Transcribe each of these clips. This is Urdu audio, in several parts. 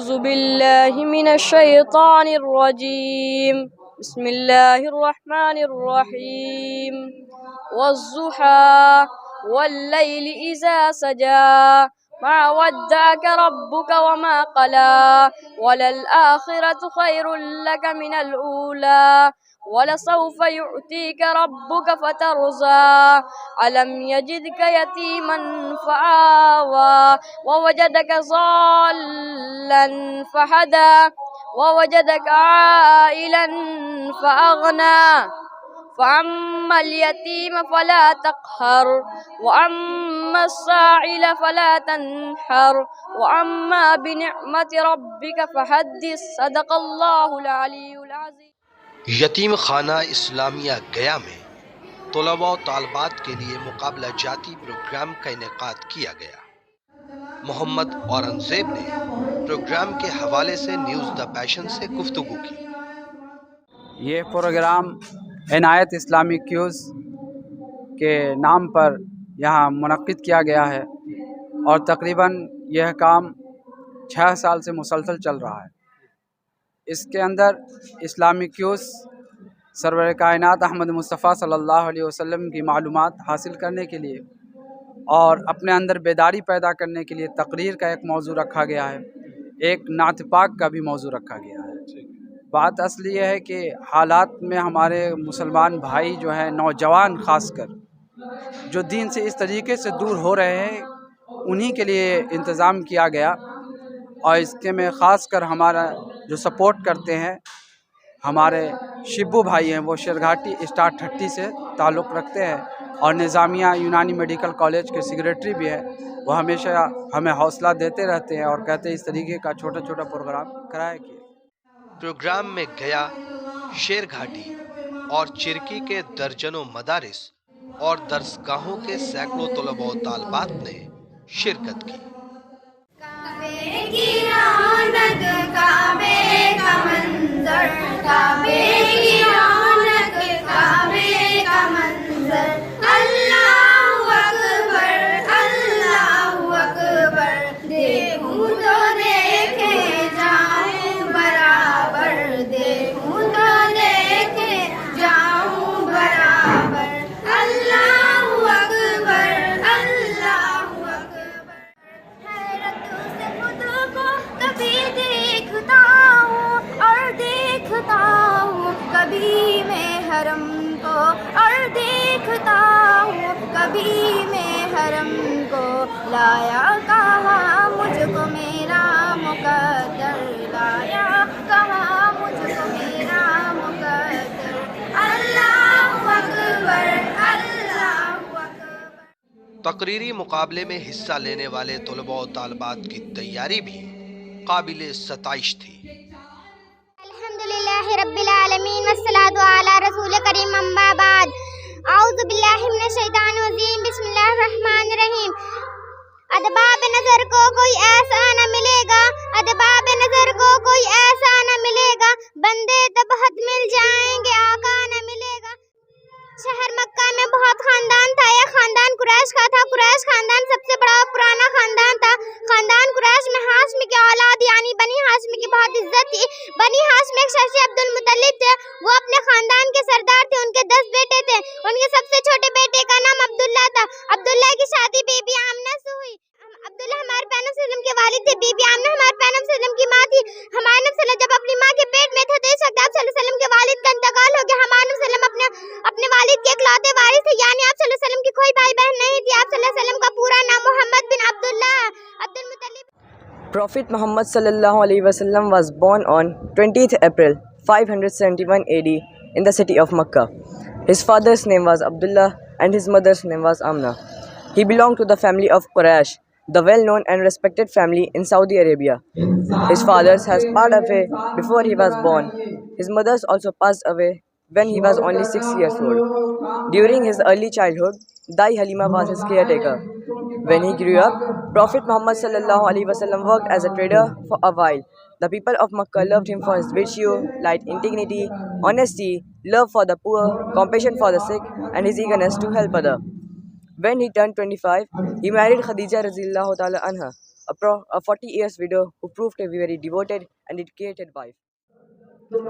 أعوذ بالله من الشيطان الرجيم بسم الله الرحمن الرحيم والضحى والليل إذا سجى ما ودعك ربك وما قلى وللآخرة خير لك من الأولى ولسوف يؤتيك ربك فترضى ألم يجدك يتيما فآوى ووجدك ضالا فهدى ووجدك عائلا فأغنى فأما اليتيم فلا تقهر وأما السائل فلا تنحر وأما بنعمة ربك فحدث صدق الله العلي العظيم۔ یتیم خانہ اسلامیہ گیا میں طلباء و طالبات کے لیے مقابلہ جاتی پروگرام کا انعقاد کیا گیا۔ محمد اورنگزیب نے پروگرام کے حوالے سے نیوز دا پیشن سے گفتگو کی۔ یہ پروگرام عنایت اسلامی کیوز کے نام پر یہاں منعقد کیا گیا ہے اور تقریباً یہ کام 6 سال سے مسلسل چل رہا ہے۔ اس کے اندر اسلامی کیوز سرور کائنات احمد مصطفیٰ صلی اللہ علیہ وسلم کی معلومات حاصل کرنے کے لیے اور اپنے اندر بیداری پیدا کرنے کے لیے تقریر کا ایک موضوع رکھا گیا ہے، ایک نعت پاک کا بھی موضوع رکھا گیا ہے۔ بات اصل یہ ہے کہ حالات میں ہمارے مسلمان بھائی جو ہیں، نوجوان خاص کر، جو دین سے اس طریقے سے دور ہو رہے ہیں، انہی کے لیے انتظام کیا گیا اور اس کے میں خاص کر ہمارا جو سپورٹ کرتے ہیں ہمارے شبو بھائی ہیں، وہ شیرگھاٹی اسٹار 30 سے تعلق رکھتے ہیں اور نظامیہ یونانی میڈیکل کالج کے سیکریٹری بھی ہیں۔ وہ ہمیشہ ہمیں حوصلہ دیتے رہتے ہیں اور کہتے ہیں اس طریقے کا چھوٹا چھوٹا پروگرام کرایا کیے۔ پروگرام میں گیا، شیرگھاٹی اور چرکی کے درجنوں مدارس اور درسگاہوں کے سینکڑوں طلباء و طالبات نے شرکت کی۔ کعبے کی رونق، کعبے کا منظر، کعبے کی رونق، کعبے کا منظر، اللہ اکبر، اللہ اکبر، دیکھوں تو دیکھے جاؤں برابر، دیکھوں تو دیکھے جاؤں برابر، اللہ اکبر، اللہ اکبر۔ حیرت سے خود کو کبھی دیکھتا ہوں اور دیکھتا ہوں کبھی میں حرم کو، اور دیکھتا ہوں کبھی میں حرم کو، لایا کہاں مجھ کو میرا مقدر، لایا کہاں مجھ کو میرا مقدر، اللہ اکبر، اللہ اکبر۔ تقریری مقابلے میں حصہ لینے والے طلباء و طالبات کی تیاری بھی قابل ستائش تھی۔ الحمدللہ رب العالمین والصلاة علی رسول کریم، اما بعد، اعوذ باللہ من الشیطان الرجیم، بسم اللہ الرحمن الرحیم۔ ادباب نظر کو کوئی ایسا نہ ملے گا، ادباب نظر کو کوئی ایسا نہ ملے گا، بندے تو بہت مل جائیں گے، آقا نہ ملے گا۔ شہر مکہ میں بہت خاندان تھا، یہ خاندان قریش کا تھا۔ قریش خاندان سب سے بڑا پرانا خاندان تھا۔ خاندان قریش میں ہاشمی کی اولاد یعنی بنی ہاشمی کی بہت عزت تھی۔ بنی ہاشم ایک شخص عبد المطلب تھے، وہ اپنے خاندان کے سردار تھے۔ ان کے 10 بیٹے تھے، ان کے سب سے چھوٹے بیٹے کا نام عبداللہ تھا۔ عبداللہ کی شادی بی بی آمنہ سے ہوئی۔ عبداللہ ہمارے پیغمبر صلی اللہ علیہ وسلم کے والد تھے، بی بی آمنہ ہمارے پیغمبر صلی اللہ علیہ وسلم کی ماں تھی۔ ہمارے نبی صلی اللہ علیہ وسلم جب اپنی ماں کے پیٹ میں تھے تو اس وقت آپ صلی اللہ علیہ وسلم کے والد کا انتقال ہو گیا۔ ہمارے نبی صلی اللہ علیہ وسلم اپنے والد کے اکلوتے وارث تھے، یعنی آپ صلی اللہ علیہ وسلم کی کوئی بھائی بہن نہیں تھی۔ آپ صلی اللہ علیہ وسلم کا پورا نام محمد بن عبداللہ عبد المطلب۔ Prophet Muhammad sallallahu alaihi wasallam was born on 20th April 571 AD in the city of Makkah. His father's name was Abdullah and his mother's name was Amna. He belonged to the family of Quraysh, the well-known and respected family in Saudi Arabia. His father has passed away before he was born. His mother also passed away when he was only 6 years old. During his early childhood, Dai Halima was his caretaker. When he grew up, Prophet Muhammad sallallahu alaihi wasallam worked as a trader for a while. The people of Makkah loved him for his virtue, light integrity, honesty, love for the poor, compassion for the sick, and his eagerness to help others. When he turned 25, he married Khadija radhiyallahu ta'ala anha. a 40 years widow who proved to be very devoted and dedicated wife.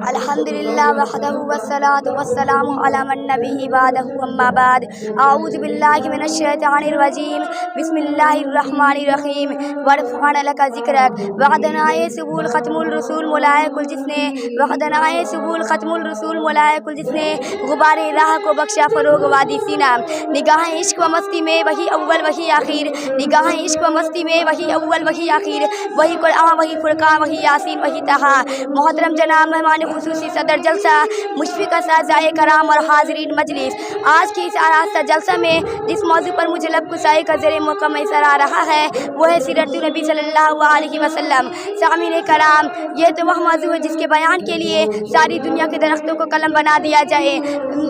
الحمدللہ وحدہ والصلاۃ والسلام علی من نبی بعدہ اما بعد اعوذ باللہ من الشیطان الرجیم بسم اللہ الرحمن الرحیم ورفعنا لک ذکرک وعدنائے سبول ختم الرسول ملائک الجس نے وعدنائے سبول ختم الرسول ملائک الجس نے غبار راہ کو بخشا فروغ وادی سینہ نگاہ عشق و مستی میں وہی اول وہی آخر نگاہ عشق و مستی میں وہی اول وہی آخر وہی قرآن وہی فرقان وہی یاسین وہی طہا محترم جناب مہمان خصوصی صدر جلسہ مشفق اساتذہ کرام اور حاضرین مجلس، آج کی اس آراستہ جلسہ میں جس موضوع پر مجھے لب کسائی کا زیر موقع میسر آ رہا ہے وہ ہے سیرت نبی صلی اللہ علیہ وسلم۔ سامعین کرام، یہ تو وہ موضوع ہے جس کے بیان کے لیے ساری دنیا کے درختوں کو قلم بنا دیا جائے،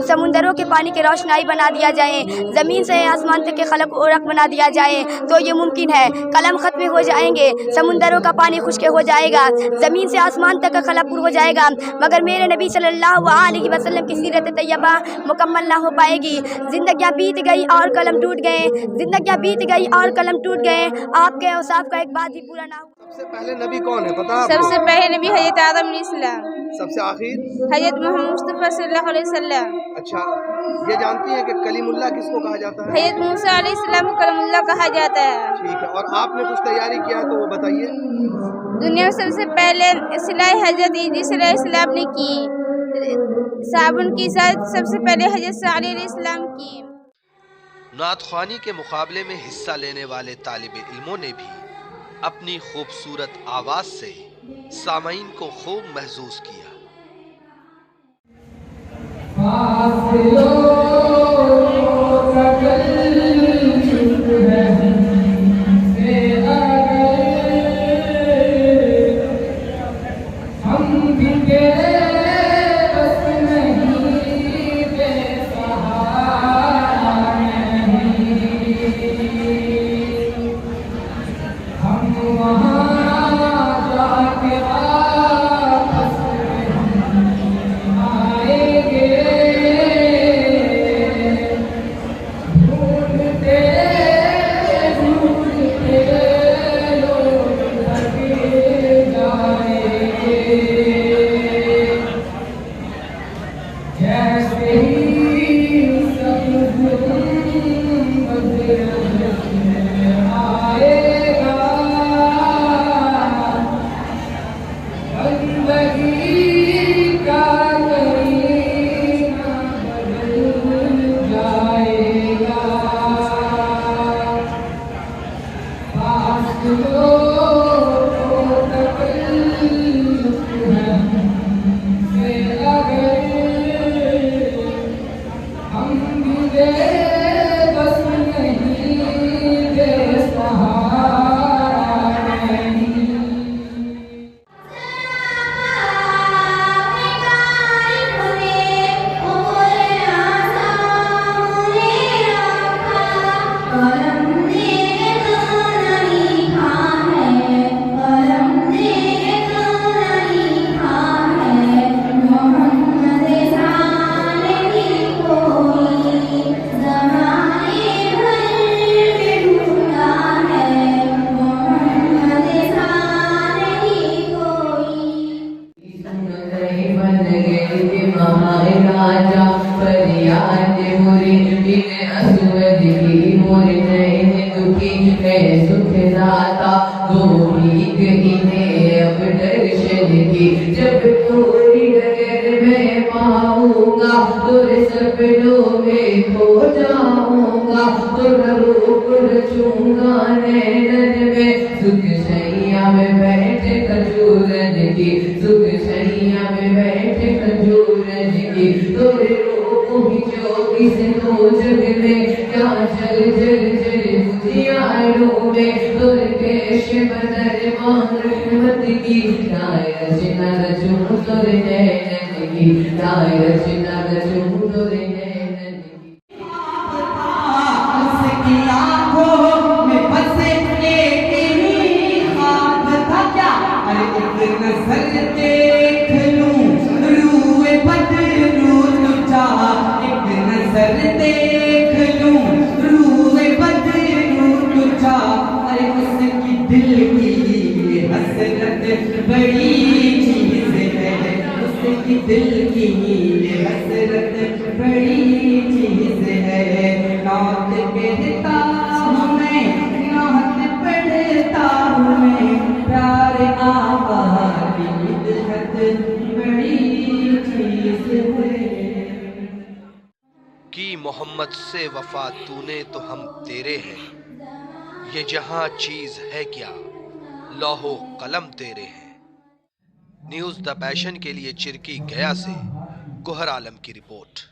سمندروں کے پانی کی روشنائی بنا دیا جائے، زمین سے آسمان تک کے خلق کو عرق بنا دیا جائے تو یہ ممکن ہے۔ قلم ختم ہو جائیں گے، سمندروں کا پانی خشک ہو جائے گا، زمین سے آسمان تک کا خلق پر ہو جائے گا، مگر میرے نبی صلی اللہ علیہ وسلم کی سیرت طیبہ مکمل نہ ہو پائے گی۔ زندگیاں بیت گئی اور قلم ٹوٹ گئے، زندگیاں بیت گئی اور قلم ٹوٹ گئے، آپ کے اوصاف کا ایک بات بھی پورا نہ ہوا۔ سب سے پہلے نبی کون ہے پتہ؟ سب سے پہلے نبی حضرت آدم علیہ السلام، سب سے آخر حضرت محمد مصطفیٰ صلی اللہ علیہ وسلم۔ اچھا، یہ جانتی ہیں کہ کلیم اللہ کس کو کہا جاتا ہے؟ حضرت موسیٰ علیہ السلام کو کلم اللہ کہا جاتا ہے۔ ٹھیک ہے، اور آپ نے کچھ تیاری کیا تو وہ بتائیے۔ دنیا میں سب سے پہلے اصلاح حضرت ادریس علیہ السلام نے کی، صابن کی ذات سب سے پہلے حضرت صالح علیہ السلام کی۔ نعت خوانی کے مقابلے میں حصہ لینے والے طالب علموں نے بھی اپنی خوبصورت آواز سے سامعین کو خوب محظوظ کیا۔ جب تھوڑی ڈگر میں پاؤں گا تو سپنوں میں کھو جاؤں گا تو روح رچوں گا نیند میں سکھ سیاں میں بیٹھ کھجورن کی سکھ سیاں میں بیٹھ کھجورن کی تیرے روح کی چوکی سے تو جگ میں کیا جل جل جل مجھیاروں میں تر کیش بدر مان رحمت کی رائے رچنا رچوں تر نینن کی رائے رچنا رچوں تر نینن کی اس کی آنکھوں میں بس ایک ہی خواب تھا کیا ارے ایک نظر دیکھ لوں روح بدرو تجھا ایک نظر دیکھ لوں روح بدرو تجھا ارے اس کی دل بڑی چیز ہے، اس کی دل کی حسرت بڑی چیز ہے. نعت کہتا ہوں میں، نعت پڑھتا ہوں میں، پیار آقا کی مدحت بڑی چیز ہے. کی محمد سے وفا تو نے تو ہم تیرے ہیں، یہ جہاں چیز ہے کیا لوح و قلم تیرے ہیں. نیوز دا پیشن کے لیے چرکی گیا سے گوہر عالم کی رپورٹ.